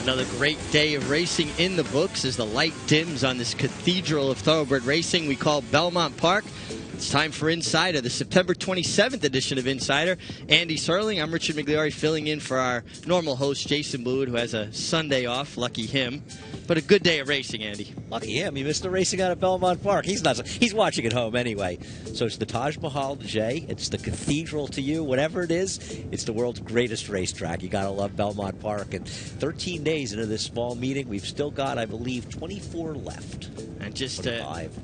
Another great day of racing in the books as the light dims on this cathedral of thoroughbred racing we call Belmont Park. It's time for Insider, the September 27th edition of Insider. Andy Serlng, I'm Richard Migliore, filling in for our normal host, Jason Blewett, who has a Sunday off. Lucky him. But a good day of racing, Andy. Lucky him. He missed the racing out at Belmont Park. He's not. He's watching at home anyway. So it's the Taj Mahal to Jay. It's the cathedral to you. Whatever it is, it's the world's greatest racetrack. You got to love Belmont Park. And 13 days into this small meeting, we've still got, I believe, 24 left. And just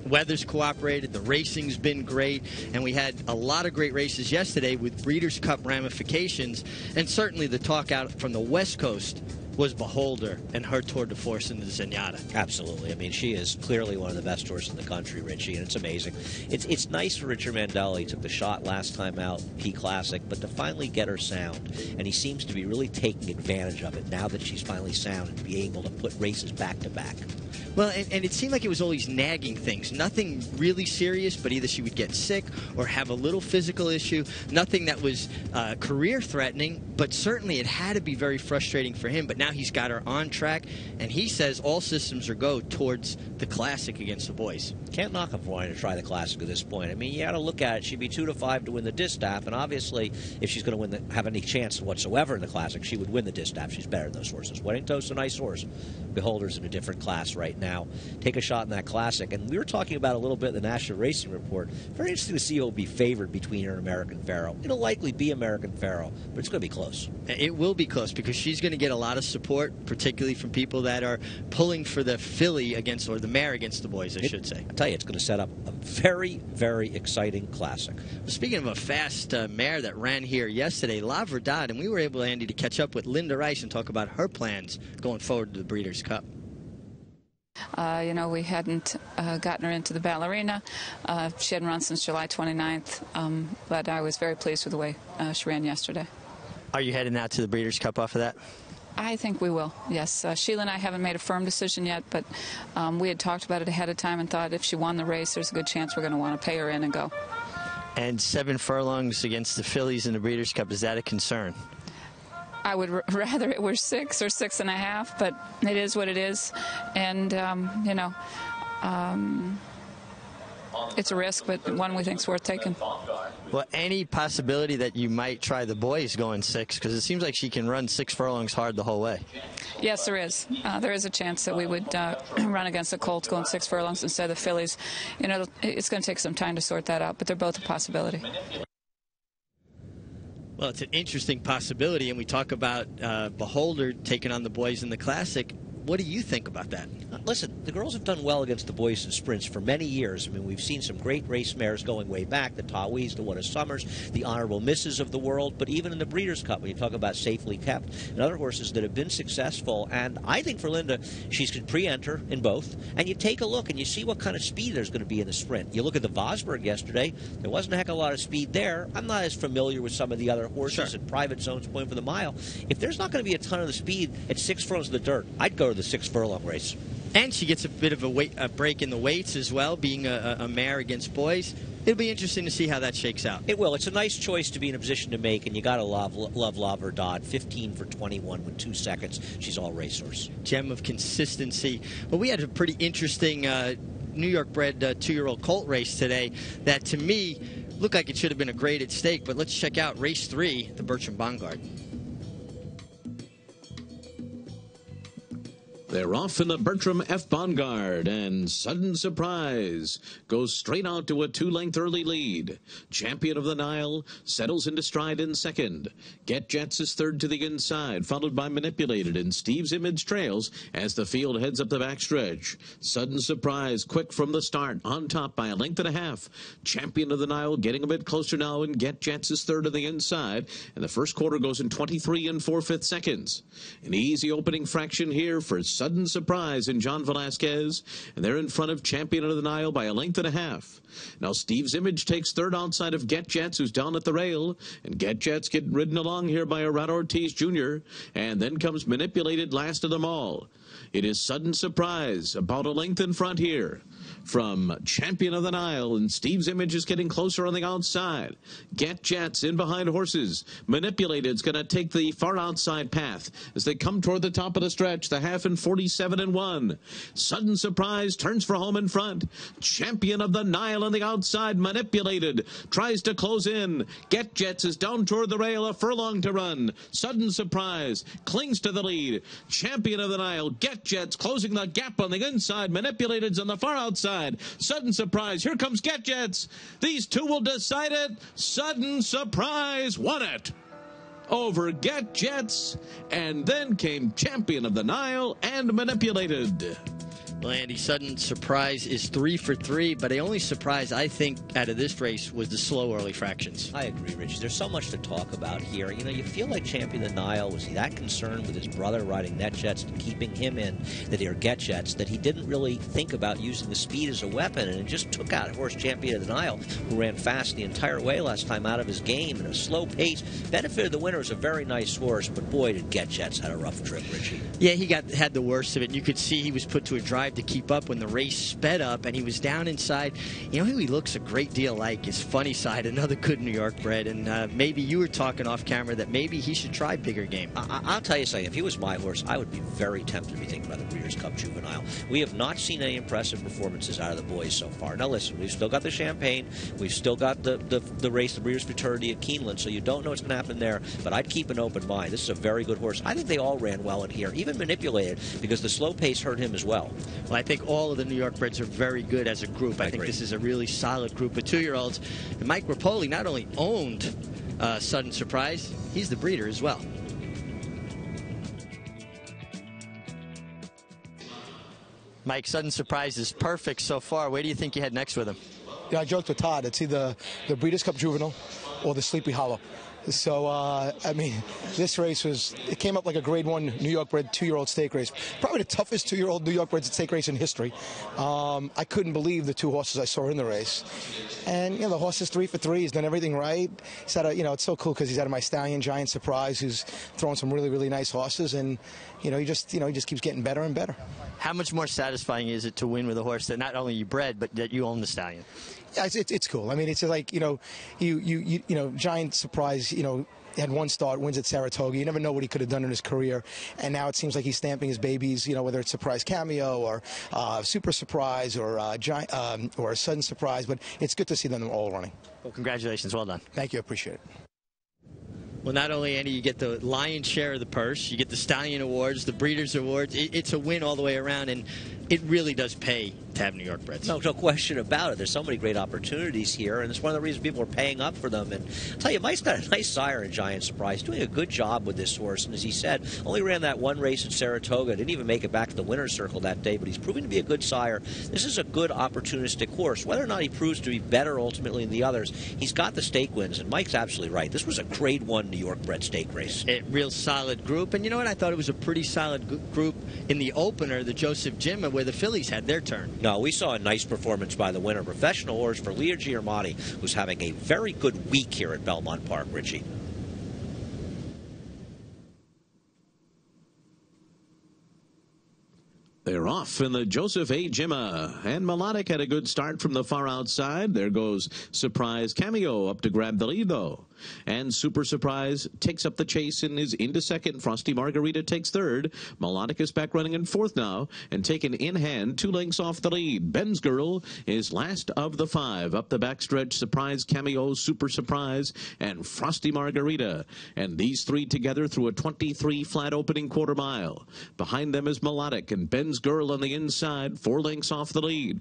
weather's cooperated. The racing's been great. And we had a lot of great races yesterday with Breeders' Cup ramifications. And certainly the talk out from the West Coast was Beholder and her tour de force in the Zenyatta. Absolutely. I mean, she is clearly one of the best horses in the country, Richie, and it's amazing. It's nice for Richard Mandel. He took the shot last time out, P Classic, but to finally get her sound, and he seems to be really taking advantage of it now that she's finally sound and being able to put races back to back. Well, and it seemed like it was always nagging things. Nothing really serious, but either she would get sick or have a little physical issue. Nothing that was career-threatening, but certainly it had to be very frustrating for him. But now he's got her on track, and he says all systems are go towards the Classic against the boys. Can't knock him for wanting to try the Classic at this point. I mean, you got to look at it. She'd be 2-5 to win the distaff, and obviously, if she's going to have any chance whatsoever in the Classic, she would win the distaff. She's better than those horses. Wedding Toast's a nice horse. Beholder's in a different class right now. Take a shot in that Classic. And we were talking about a little bit in the National Racing Report. Very interesting to see who will be favored between her and American Pharoah. It'll likely be American Pharoah, but it's going to be close. It will be close because she's going to get a lot of support, particularly from people that are pulling for the filly against, or the mare against the boys, I should say. I tell you, it's going to set up a very, very exciting Classic. Well, speaking of a fast mare that ran here yesterday, La Verdad, and we were able, Andy, to catch up with Linda Rice and talk about her plans going forward to the Breeders' Cup. You know, we hadn't gotten her into the ballerina. She hadn't run since July 29th, but I was very pleased with the way she ran yesterday. Are you heading out to the Breeders' Cup off of that? I think we will, yes. Sheila and I haven't made a firm decision yet, but we had talked about it ahead of time and thought if she won the race, there's a good chance we're going to want to pay her in and go. And 7 furlongs against the fillies in the Breeders' Cup, is that a concern? I would rather it were 6 or 6.5, but it is what it is. And, you know, it's a risk, but one we think is worth taking. Well, any possibility that you might try the boys going 6? Because it seems like she can run 6 furlongs hard the whole way. Yes, there is. There is a chance that we would run against the Colts going 6 furlongs instead of the fillies. You know, it's going to take some time to sort that out, but they're both a possibility. Well, it's an interesting possibility, and we talk about Beholder taking on the boys in the Classic. What do you think about that? Listen, the girls have done well against the boys in sprints for many years. I mean, we've seen some great race mares going way back, the Tawees, the What Summers, the Honorable Misses of the world, but even in the Breeders' Cup, when you talk about Safely Kept, and other horses that have been successful, and I think for Linda, she's can pre-enter in both, and you take a look and you see what kind of speed there's going to be in the sprint. You look at the Vosburg yesterday, there wasn't a heck of a lot of speed there. I'm not as familiar with some of the other horses in private zones going for the mile. If there's not going to be a ton of the speed at 6 furlongs in the dirt, I'd go to the 6 furlong race. And she gets a bit of a break in the weights as well, being a mare against boys. It'll be interesting to see how that shakes out. It will. It's a nice choice to be in a position to make, and you got to love La Verdad. 15 for 21 with 2 seconds. She's all racehorse. Gem of consistency. Well, we had a pretty interesting New York-bred 2-year-old colt race today that, to me, looked like it should have been a graded stake. But let's check out race 3, the Birchman Bongard. They're off in the Bertram F. Bongard, and sudden surprise goes straight out to a 2-length early lead. Champion of the Nile settles into stride in second. Get Jets is third to the inside, followed by Manipulated, and Steve's Image trails as the field heads up the backstretch. Sudden surprise, quick from the start, on top by 1.5 lengths. Champion of the Nile getting a bit closer now, and Get Jets is third to the inside, and the first quarter goes in 23 4/5 seconds. An easy opening fraction here for Sudden Surprise in John Velasquez, and they're in front of Champion of the Nile by 1.5 lengths. Now Steve's Image takes third outside of Get Jets, who's down at the rail, and Get Jets get ridden along here by Arad Ortiz Jr., and then comes Manipulated last of them all. It is Sudden Surprise, about 1 length in front here. from Champion of the Nile, and Steve's image is getting closer on the outside. Get Jets in behind horses. Manipulated's going to take the far outside path as they come toward the top of the stretch, the half in 47-1. Sudden Surprise turns for home in front. Champion of the Nile on the outside. Manipulated tries to close in. Get Jets is down toward the rail, a furlong to run. Sudden Surprise clings to the lead. Champion of the Nile, Get Jets closing the gap on the inside. Manipulated's on the far outside. Sudden Surprise, here comes Get Jets. These two will decide it. Sudden Surprise won it over Get Jets, and then came Champion of the Nile and Manipulated. Well, Andy, Sudden Surprise is 3 for 3, but the only surprise I think out of this race was the slow early fractions. I agree, Rich. There's so much to talk about here. You know, you feel like Champion of the Nile was that concerned with his brother riding Net Jets and keeping him in that are Get Jets that he didn't really think about using the speed as a weapon, and it just took out horse Champion of the Nile, who ran fast the entire way last time out of his game in a slow pace. Benefited the winner. Is a very nice horse, but boy, did Get Jets had a rough trip, Richie. Yeah, he had the worst of it. You could see he was put to a drive to keep up when the race sped up, and he was down inside. You know who he looks a great deal like is Funny Side, another good New York bred, and maybe you were talking off camera that maybe he should try bigger game. I'll tell you something. If he was my horse, I would be very tempted to be thinking about the Breeders' Cup Juvenile. We have not seen any impressive performances out of the boys so far. Now listen, we've still got the Champagne, we've still got the race, the Breeders' Fraternity at Keeneland, so you don't know what's going to happen there, but I'd keep an open mind. This is a very good horse. I think they all ran well in here, even Manipulated, because the slow pace hurt him as well. Well, I think all of the New York breds are very good as a group. I think agree. this is a really solid group of 2-year-olds. And Mike Rapoli not only owned Sudden Surprise, he's the breeder as well. Mike, Sudden Surprise is perfect so far. Where do you think you head next with him? Yeah, I joked with Todd. It's either the Breeders' Cup Juvenile or the Sleepy Hollow. So, I mean, this race it came up like a grade 1 New York bred 2-year-old stake race. Probably the toughest 2-year-old New York bred stake race in history. I couldn't believe the 2 horses I saw in the race. And, you know, the horse is 3 for 3. He's done everything right. He's had it's so cool because he's out of my stallion, Giant Surprise, who's throwing some really, really nice horses. And, he just keeps getting better and better. How much more satisfying is it to win with a horse that not only you bred, but that you own the stallion? Yeah, it's cool. I mean, it's like, Giant Surprise, had one start, wins at Saratoga. You never know what he could have done in his career. And now it seems like he's stamping his babies, whether it's Surprise Cameo or Super Surprise or a Sudden Surprise. But it's good to see them all running. Well, congratulations. Well done. Thank you. I appreciate it. Well, not only, Andy, you get the lion's share of the purse, you get the Stallion Awards, the Breeders' Awards. It's a win all the way around, and it really does pay to have New York breds. No question about it. There's so many great opportunities here, and it's one of the reasons people are paying up for them. And I'll tell you, Mike's got a nice sire in Giant Surprise, doing a good job with this horse. And as he said, only ran that one race at Saratoga, didn't even make it back to the winner's circle that day, but he's proving to be a good sire. This is a good opportunistic horse. Whether or not he proves to be better ultimately than the others, he's got the stake wins, and Mike's absolutely right. This was a grade 1 New York bred stake race. A real solid group. And you know what? I thought it was a pretty solid group in the opener, the Joseph Jimma, where the Phillies had their turn. No, we saw a nice performance by the winner. Professional horse for Leah Armadi, who's having a very good week here at Belmont Park, Richie. They're off in the Joseph A. Jimma. And Melodic had a good start from the far outside. There goes Surprise Cameo up to grab the lead, though. And Super Surprise takes up the chase and is into second. Frosty Margarita takes third. Melodic is back running in fourth now and taken in hand 2 lengths off the lead. Ben's Girl is last of the 5. Up the backstretch, Surprise Cameo, Super Surprise, and Frosty Margarita. And these 3 together through a 23 flat opening quarter mile. Behind them is Melodic and Ben's Girl on the inside, 4 lengths off the lead.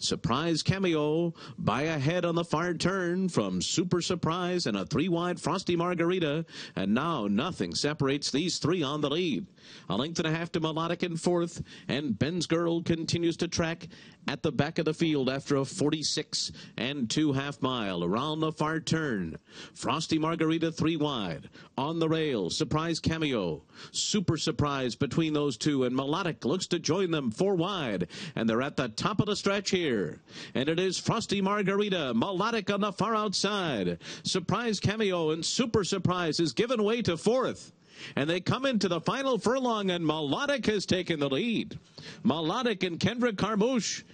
Surprise Cameo by a head on the far turn from Super Surprise and a 3-wide Frosty Margarita, and now nothing separates these 3 on the lead. A length and a half to Melodic in fourth, and Ben's Girl continues to track at the back of the field after a 46 2/2 mile around the far turn. Frosty Margarita 3 wide. On the rail, Surprise Cameo. Super Surprise between those 2, and Melodic looks to join them 4 wide, and they're at the top of the stretch here. And it is Frosty Margarita, Melodic on the far outside. Surprise Cameo and Super Surprise is given way to fourth. And they come into the final furlong, and Melodic has taken the lead. Melodic and Kendra Carmouche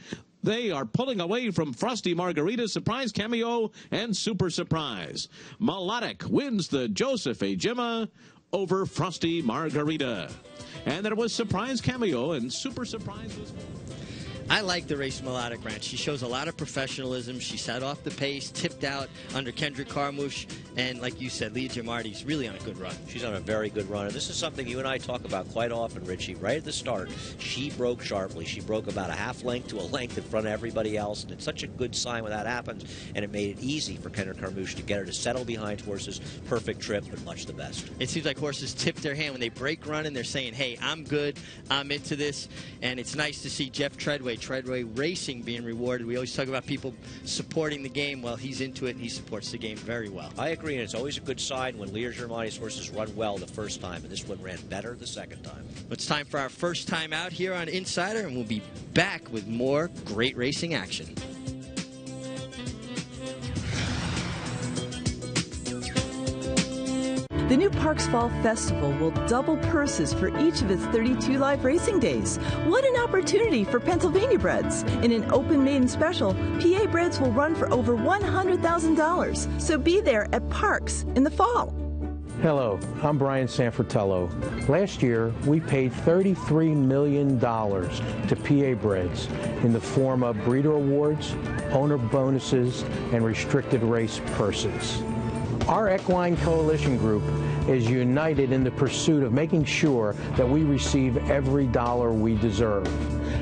They are pulling away from Frosty Margarita, Surprise Cameo, and Super Surprise. Melodic wins the Joseph A. Gemma over Frosty Margarita. And there was Surprise Cameo, and Super Surprise was... I like the race Melodic Ranch. She shows a lot of professionalism. She set off the pace, tipped out under Kendrick Carmouche, and like you said, Leah Giamardi's really on a good run. She's on a very good run, and this is something you and I talk about quite often, Richie. Right at the start, she broke sharply. She broke about a half length to a length in front of everybody else, and it's such a good sign when that happens, and it made it easy for Kendrick Carmouche to get her to settle behind horses. Perfect trip, but much the best. It seems like horses tip their hand when they break running. They're saying, hey, I'm good, I'm into this, and it's nice to see Jeff Treadway Racing being rewarded. We always talk about people supporting the game. Well, he's into it and he supports the game very well. I agree, and it's always a good sign when Leah Giamardi's horses run well the first time, and this one ran better the second time. It's time for our first time out here on Insider, and we'll be back with more great racing action. The new Parks Fall Festival will double purses for each of its 32 live racing days. What an opportunity for Pennsylvania breds. In an open maiden special, PA breds will run for over $100,000. So be there at Parks in the fall. Hello, I'm Brian Sanfratello. Last year, we paid $33 million to PA breds in the form of breeder awards, owner bonuses, and restricted race purses. Our Equine Coalition Group is united in the pursuit of making sure that we receive every dollar we deserve.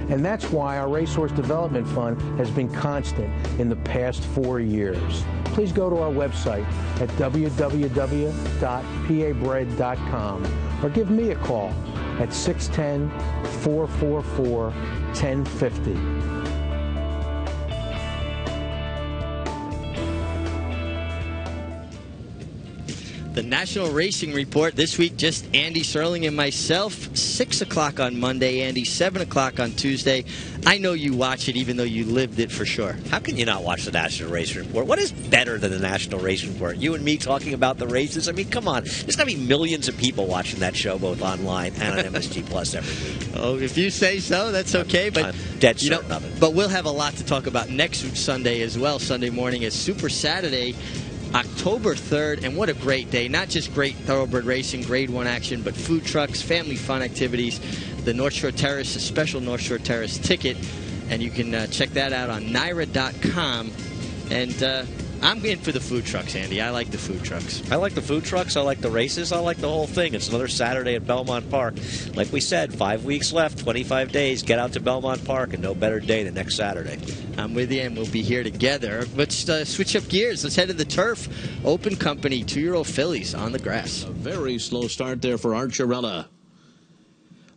And that's why our Racehorse Development Fund has been constant in the past 4 years. Please go to our website at www.pabred.com or give me a call at 610-444-1050. The National Racing Report this week, just Andy Serling and myself. 6 o'clock on Monday, Andy, 7 o'clock on Tuesday. I know you watch it, even though you lived it for sure. How can you not watch the National Racing Report? What is better than the National Racing Report? You and me talking about the races? I mean, come on. There's got to be millions of people watching that show, both online and on MSG Plus every week. Oh, if you say so, that's okay. But I'm dead certain of it. But we'll have a lot to talk about next Sunday as well. Sunday morning is Super Saturday, October 3rd, and what a great day. Not just great thoroughbred racing, grade 1 action, but food trucks, family fun activities, the North Shore Terrace, a special North Shore Terrace ticket, and you can check that out on naira.com. And I'm in for the food trucks, Andy. I like the food trucks. I like the food trucks. I like the races. I like the whole thing. It's another Saturday at Belmont Park. Like we said, 5 weeks left, 25 days. Get out to Belmont Park, and no better day than next Saturday. I'm with you, and we'll be here together. Let's switch up gears. Let's head to the turf. Open company, 2-year-old fillies on the grass. A very slow start there for Archirella.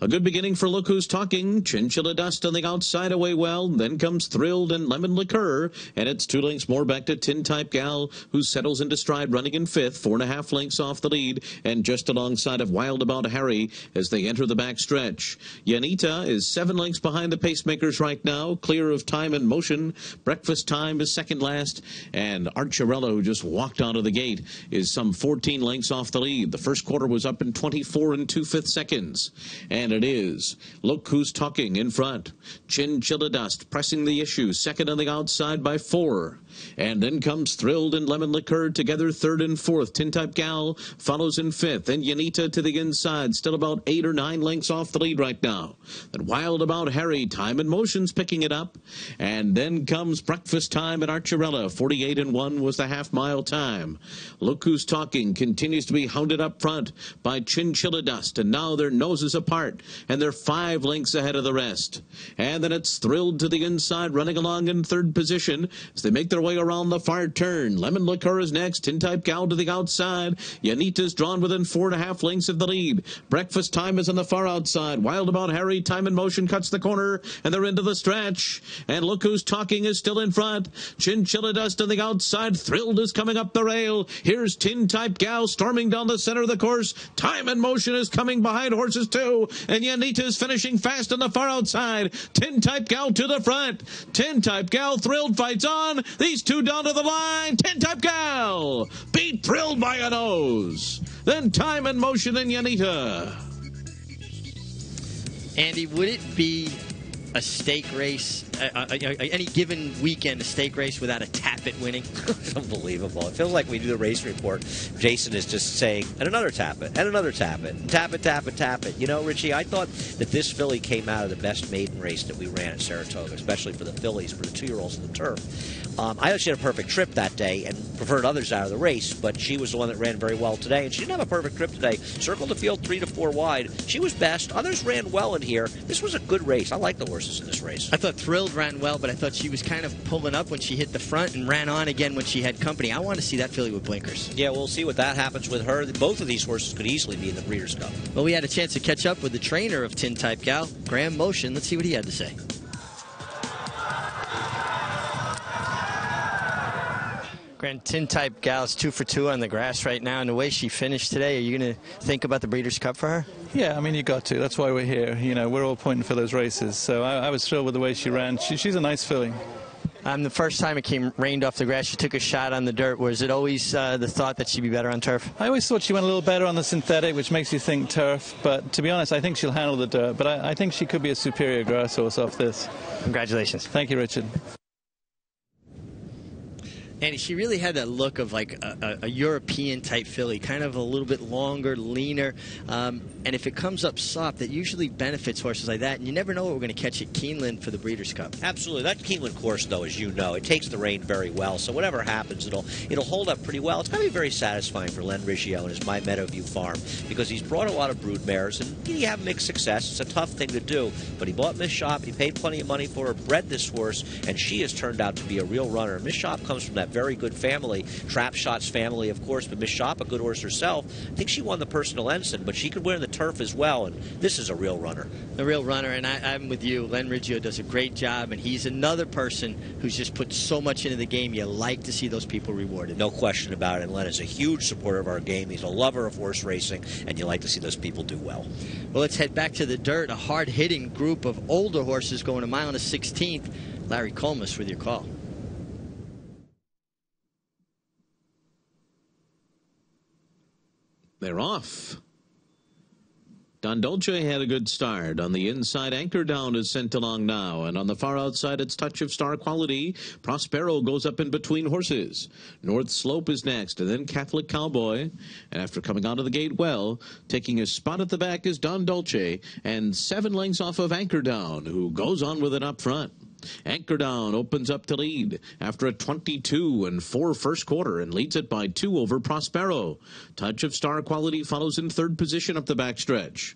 A good beginning for Look Who's Talking. Chinchilla Dust on the outside away well. Then comes Thrilled and Lemon Liqueur. And it's 2 lengths more back to Tin Type Gal, who settles into stride running in 5th, 4.5 lengths off the lead, and just alongside of Wild About Harry as they enter the back stretch. Yanita is 7 lengths behind the pacemakers right now, clear of Time and Motion. Breakfast Time is second last. And Archirella, who just walked out of the gate, is some 14 lengths off the lead. The first quarter was up in 24 2/5 seconds. And it is Look Who's Talking in front. Chinchilla Dust pressing the issue, second on the outside by 4. And then comes Thrilled and Lemon Liqueur together, 3rd and 4th. Tin Type Gal follows in 5th. And Yanita to the inside, still about 8 or 9 lengths off the lead right now. Then Wild About Harry, Time and Motion's picking it up. And then comes Breakfast Time at Archirella. 48 and 1 was the half-mile time. Look Who's Talking continues to be hounded up front by Chinchilla Dust. And now their noses apart, and they're 5 lengths ahead of the rest. And then it's Thrilled to the inside, running along in 3rd position as they make their way around the far turn. Lemon Liqueur is next. Tin Type Gal to the outside. Yanita's drawn within 4.5 lengths of the lead. Breakfast Time is on the far outside. Wild About Harry, Time and Motion cuts the corner, and they're into the stretch. And Look Who's Talking is still in front. Chinchilla Dust on the outside. Thrilled is coming up the rail. Here's Tin Type Gal storming down the center of the course. Time and Motion is coming behind horses too. And Yanita's finishing fast on the far outside. Tin Type Gal to the front. Tin Type Gal, Thrilled fights on. These two down to the line. Tin Type Gal beat Thrilled by a nose. Then Time and Motion and Yanita. Andy, would it be a stake race, any given weekend, a stake race without a Tappet winning? It's unbelievable. It feels like we do the race report. Jason is just saying, and another Tappet, and another Tappet, Tappet, Tappet, Tappet. You know, Richie, I thought that this filly came out of the best maiden race that we ran at Saratoga, especially for the fillies, for the 2-year-olds in the turf. I thought she had a perfect trip that day and preferred others out of the race, but she was the one that ran very well today, and she didn't have a perfect trip today. Circled the field 3 to 4 wide. She was best. Others ran well in here. This was a good race. I like the horses in this race. I thought Thrilled ran well, but I thought she was kind of pulling up when she hit the front and ran on again when she had company. I want to see that filly with blinkers. Yeah, we'll see what that happens with her. Both of these horses could easily be in the Breeders' Cup. Well, we had a chance to catch up with the trainer of Tin Type Gal, Graham Motion. Let's see what he had to say. Tin Type Gal's 2 for 2 on the grass right now, and the way she finished today, are you going to think about the Breeders' Cup for her? Yeah, I mean, you got to. That's why we're here. You know, we're all pointing for those races. So I was thrilled with the way she ran. She's a nice filly. The first time it rained off the grass, she took a shot on the dirt. Was it always the thought that she'd be better on turf? I always thought she went a little better on the synthetic, which makes you think turf. But to be honest, I think she'll handle the dirt. But I think she could be a superior grass horse off this. Congratulations. Thank you, Richard. And she really had that look of like a European-type filly, kind of a little bit longer, leaner. And if it comes up soft, that usually benefits horses like that. And you never know what we're going to catch at Keeneland for the Breeders' Cup. Absolutely. That Keeneland course, though, as you know, it takes the rain very well. So whatever happens, it'll hold up pretty well. It's going to be very satisfying for Len Riggio and his My Meadowview farm because he's brought a lot of brood mares, and he have mixed success. It's a tough thing to do. But he bought Miss Shop. He paid plenty of money for her, bred this horse, and she has turned out to be a real runner. Miss Shop comes from that very good family, Trap Shots family, of course, but Miss Shop, a good horse herself. I think she won the personal ensign, but she could win the turf as well, and this is a real runner. A real runner, and I'm with you. Len Riggio does a great job, and he's another person who's just put so much into the game. You like to see those people rewarded. No question about it, and Len is a huge supporter of our game. He's a lover of horse racing, and you like to see those people do well. Well, let's head back to the dirt. A hard-hitting group of older horses going a mile and a 16th. Larry Colmus with your call. They're off. Don Dolce had a good start. On the inside, Anchor Down is sent along now. And on the far outside, it's Touch of Star Quality. Prospero goes up in between horses. North Slope is next, and then Catholic Cowboy. And after coming out of the gate well, taking his spot at the back is Don Dolce. And 7 lengths off of Anchor Down, who goes on with it up front. Anchor Down opens up to lead after a 22-4 first quarter and leads it by 2 over Prospero. Touch of Star Quality follows in 3rd position up the backstretch.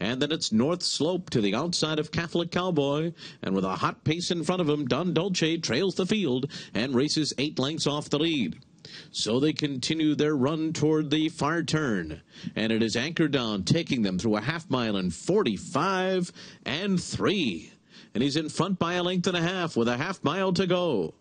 And then it's North Slope to the outside of Catholic Cowboy. And with a hot pace in front of him, Don Dolce trails the field and races 8 lengths off the lead. So they continue their run toward the far turn. And it is Anchor Down taking them through a half mile in 45-3. And he's in front by a length and a half with a half mile to go.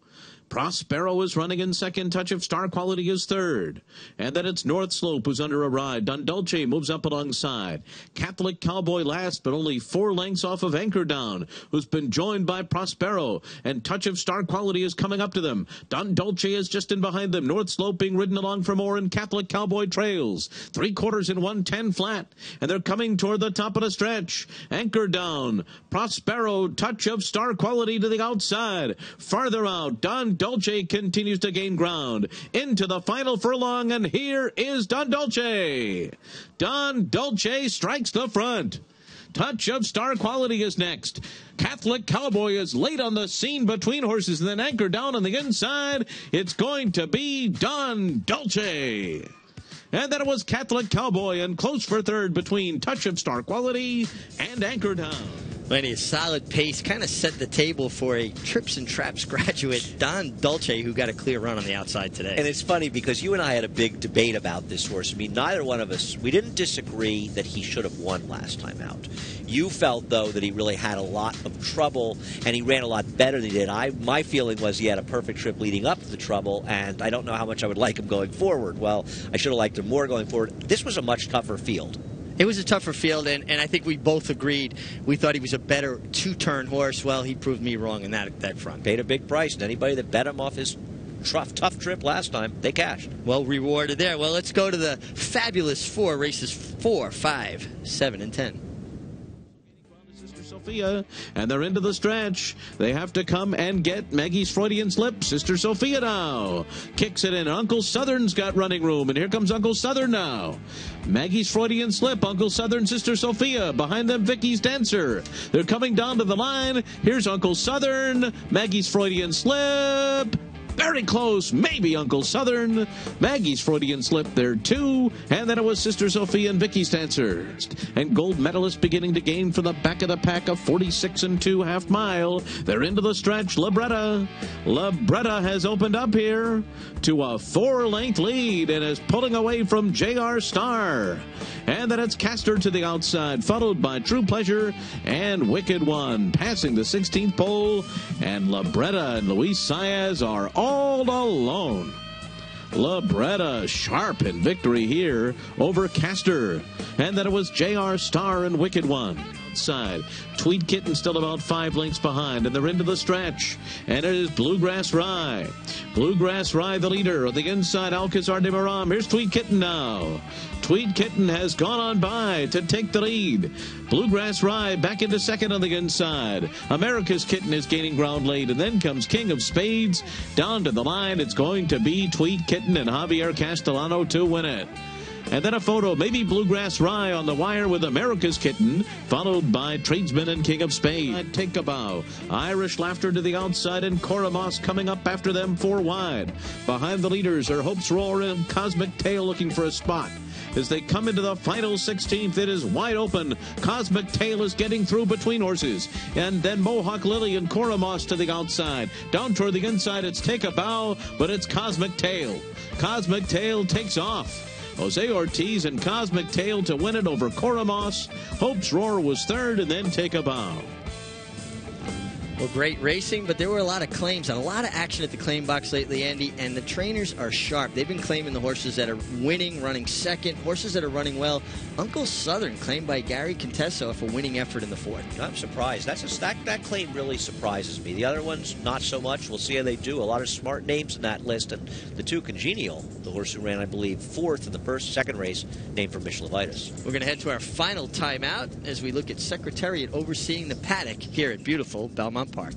Prospero is running in second. Touch of Star Quality is third. And then it's North Slope who's under a ride. Don Dolce moves up alongside. Catholic Cowboy last, but only 4 lengths off of Anchor Down, who's been joined by Prospero. And Touch of Star Quality is coming up to them. Don Dolce is just in behind them. North Slope being ridden along for more, and Catholic Cowboy trails. 3/4 in 110 flat. And they're coming toward the top of the stretch. Anchor Down, Prospero, Touch of Star Quality to the outside. Farther out, Don Dolce continues to gain ground into the final furlong, and here is Don Dolce. Don Dolce strikes the front. Touch of Star Quality is next. Catholic Cowboy is late on the scene between horses, and then Anchor Down on the inside. It's going to be Don Dolce. And then it was Catholic Cowboy, and close for third between Touch of Star Quality and Anchor Down. Lenny, a solid pace, kind of set the table for a Trips and Traps graduate, Don Dolce, who got a clear run on the outside today. And it's funny because you and I had a big debate about this horse. I mean, neither one of us, we didn't disagree that he should have won last time out. You felt, though, that he really had a lot of trouble, and he ran a lot better than he did. My feeling was he had a perfect trip leading up to the trouble, and I don't know how much I would like him going forward. Well, I should have liked him more going forward. This was a much tougher field. It was a tougher field, and I think we both agreed. We thought he was a better 2-turn horse. Well, he proved me wrong in that front. Paid a big price, and anybody that bet him off his tough trip last time, they cashed. Well rewarded there. Well, let's go to the fabulous 4 races 4, 5, 7, and 10. Sophia, and they're into the stretch. They have to come and get Maggie's Freudian slip. Sister Sophia now kicks it in. Uncle Southern's got running room, and here comes Uncle Southern now. Maggie's Freudian slip, Uncle Southern, Sister Sophia. Behind them, Vicky's Dancer. They're coming down to the line. Here's Uncle Southern, Maggie's Freudian slip. Very close, maybe Uncle Southern. Maggie's Freudian slip there, too. And then it was Sister Sophia and Vicky's Dancer. And gold medalist beginning to gain from the back of the pack of 46 2 half mile. They're into the stretch. Libretta has opened up here to a 4-length lead and is pulling away from J.R. Star. And then it's Castor to the outside, followed by True Pleasure and Wicked One. Passing the 16th pole, and Libretta and Luis Saez are all alone. Libretta sharp in victory here over Castor. And then it was J.R. Star and Wicked One. Side. Tweed Kitten still about 5 lengths behind, and they're into the stretch. And it is Bluegrass Rye. Bluegrass Rye, the leader. On the inside, Alcazar de Maram. Here's Tweed Kitten now. Tweed Kitten has gone on by to take the lead. Bluegrass Rye back into second on the inside. America's Kitten is gaining ground late, and then comes King of Spades. Down to the line, it's going to be Tweed Kitten and Javier Castellano to win it. And then a photo, maybe Bluegrass Rye on the wire with America's Kitten, followed by Tradesman and King of Spades. Take a bow. Irish Laughter to the outside, and Cora Moss coming up after them 4 wide. Behind the leaders are Hope's Roar and Cosmic Tail looking for a spot. As they come into the final 16th, it is wide open. Cosmic Tail is getting through between horses. And then Mohawk Lily and Cora Moss to the outside. Down toward the inside, it's Take a Bow, but it's Cosmic Tail. Cosmic Tail takes off. Jose Ortiz and Cosmic Tail to win it over Cora Moss. Hope's Roar was third, and then Take a Bow. Well, great racing, but there were a lot of claims and a lot of action at the claim box lately, Andy, and the trainers are sharp. They've been claiming the horses that are winning, running second, horses that are running well. Uncle Southern claimed by Gary Contesso for winning effort in the 4th. I'm surprised. That claim really surprises me. The other ones, not so much. We'll see how they do. A lot of smart names in that list, and the 2 Congenial, the horse who ran, I believe, 4th in the second race, named for Michelevitis. We're going to head to our final timeout as we look at Secretariat overseeing the paddock here at beautiful Belmont Park.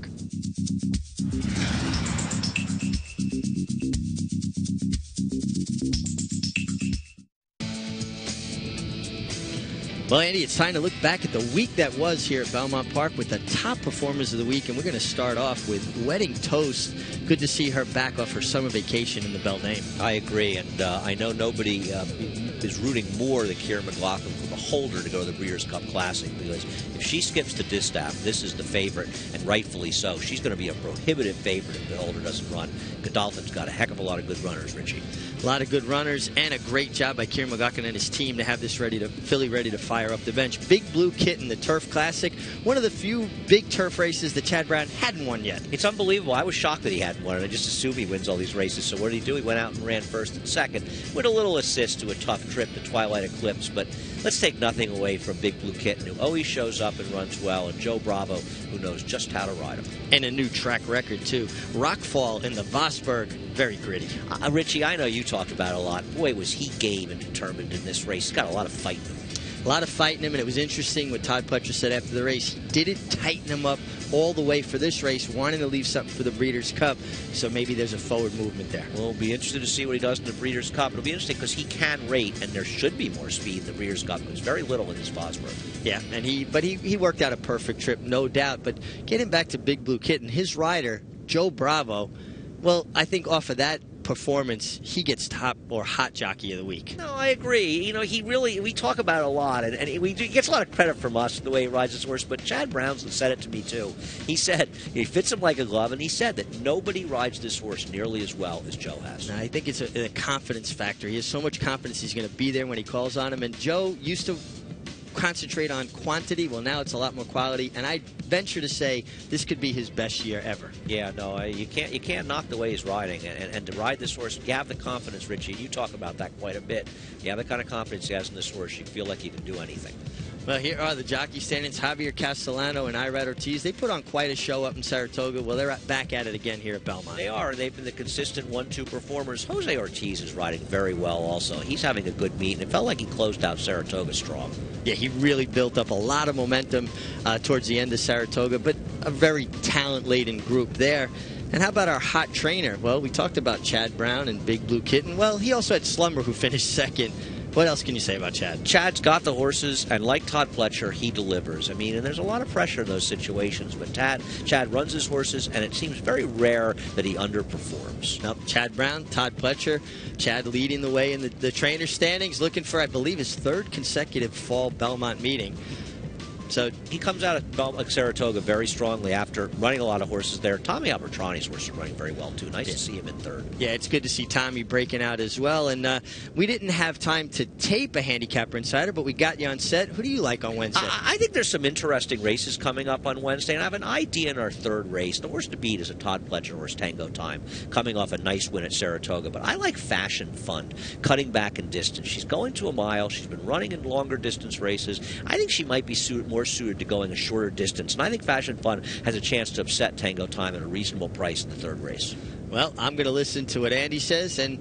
Well, Andy, it's time to look back at the week that was here at Belmont Park with the top performers of the week, and we're going to start off with Wedding Toast. Good to see her back off her summer vacation in the Beldame. I agree, and I know nobody is rooting more than Kieran McLaughlin for the Holder to go to the Breeders' Cup Classic, because if she skips the distaff, this is the favorite, and rightfully so. She's going to be a prohibitive favorite if the Holder doesn't run. Godolphin's got a heck of a lot of good runners, Richie. A lot of good runners, and a great job by Kieran McLaughlin and his team to have this filly ready to fire up the bench. Big Blue Kitten, the Turf Classic, one of the few big turf races that Chad Brown hadn't won yet. It's unbelievable. I was shocked that he hadn't won, and I just assume he wins all these races. So what did he do? He went out and ran first and second with a little assist to a tough trip to Twilight Eclipse. But let's take nothing away from Big Blue Kitten, who always shows up and runs well, and Joe Bravo, who knows just how to ride him. And a new track record, too. Rockfall in the Vosburg, very gritty. Richie, I know you talked about it a lot. Boy, was he game and determined in this race. He's got a lot of fight in him. A lot of fight in him, and it was interesting what Todd Pletcher said after the race. He didn't tighten him up all the way for this race, wanting to leave something for the Breeders' Cup, so maybe there's a forward movement there. Well, it'll be interesting to see what he does in the Breeders' Cup. It'll be interesting because he can rate, and there should be more speed in the Breeders' Cup. There's very little in this Vosburg. Yeah, and he worked out a perfect trip, no doubt. But getting back to Big Blue Kitten, his rider, Joe Bravo, well, I think off of that performance, he gets top or hot jockey of the week. No, I agree. You know, we talk about it a lot, and he gets a lot of credit from us the way he rides his horse, but Chad Brownson said it to me too. He said he fits him like a glove, and he said that nobody rides this horse nearly as well as Joe has. I think it's a confidence factor. He has so much confidence he's going to be there when he calls on him, and Joe used to concentrate on quantity. Well, now it's a lot more quality, and I venture to say this could be his best year ever. Yeah, no, you can't knock the way he's riding, and to ride this horse, you have the confidence, Richie. You talk about that quite a bit. You have the kind of confidence he has in this horse. You feel like he can do anything. Well, here are the jockey standings. Javier Castellano and Irad Ortiz. They put on quite a show up in Saratoga. Well, they're back at it again here at Belmont. They are. They've been the consistent 1-2 performers. Jose Ortiz is riding very well also. He's having a good meet, and it felt like he closed out Saratoga strong. Yeah, he really built up a lot of momentum towards the end of Saratoga, but a very talent-laden group there. And how about our hot trainer? Well, we talked about Chad Brown and Big Blue Kitten. Well, he also had Slumber, who finished second. What else can you say about Chad? Chad's got the horses, and like Todd Pletcher, he delivers. I mean, and there's a lot of pressure in those situations, but Chad runs his horses, and it seems very rare that he underperforms. Now, Chad Brown, Todd Pletcher, Chad leading the way in the trainer standings, looking for, I believe, his third consecutive fall Belmont meeting. So he comes out of Saratoga very strongly after running a lot of horses there. Tommy Albertrani's horse is running very well, too. Nice to see him in third. Yeah, it's good to see Tommy breaking out as well. And we didn't have time to tape a Handicapper Insider, but we got you on set. Who do you like on Wednesday? I think there's some interesting races coming up on Wednesday, and I have an idea in our third race. The horse to beat is a Todd Pletcher horse, Tango Time, coming off a nice win at Saratoga. But I like Fashion Fund, cutting back in distance. She's going to a mile. She's been running in longer distance races. I think she might be more suited to going a shorter distance, and I think Fashion Fun has a chance to upset Tango Time at a reasonable price in the third race. Well, I'm going to listen to what Andy says, and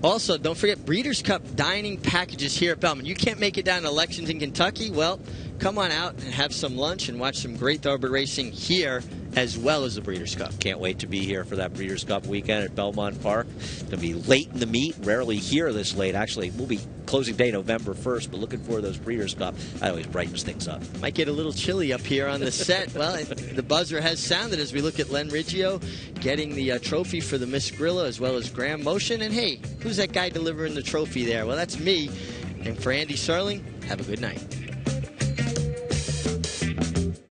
also don't forget Breeders' Cup dining packages here at Belmont. You can't make it down to Lexington, Kentucky? Well, come on out and have some lunch and watch some great thoroughbred racing here as well as the Breeders' Cup. Can't wait to be here for that Breeders' Cup weekend at Belmont Park. It's going to be late in the meet, rarely here this late. Actually, we'll be closing day November 1st, but looking for those Breeders' Cup. That always brightens things up. Might get a little chilly up here on the set. Well, the buzzer has sounded as we look at Len Riggio getting the trophy for the Miss Grilla as well as Graham Motion. And hey, who's that guy delivering the trophy there? Well, that's me. And for Andy Serling, have a good night.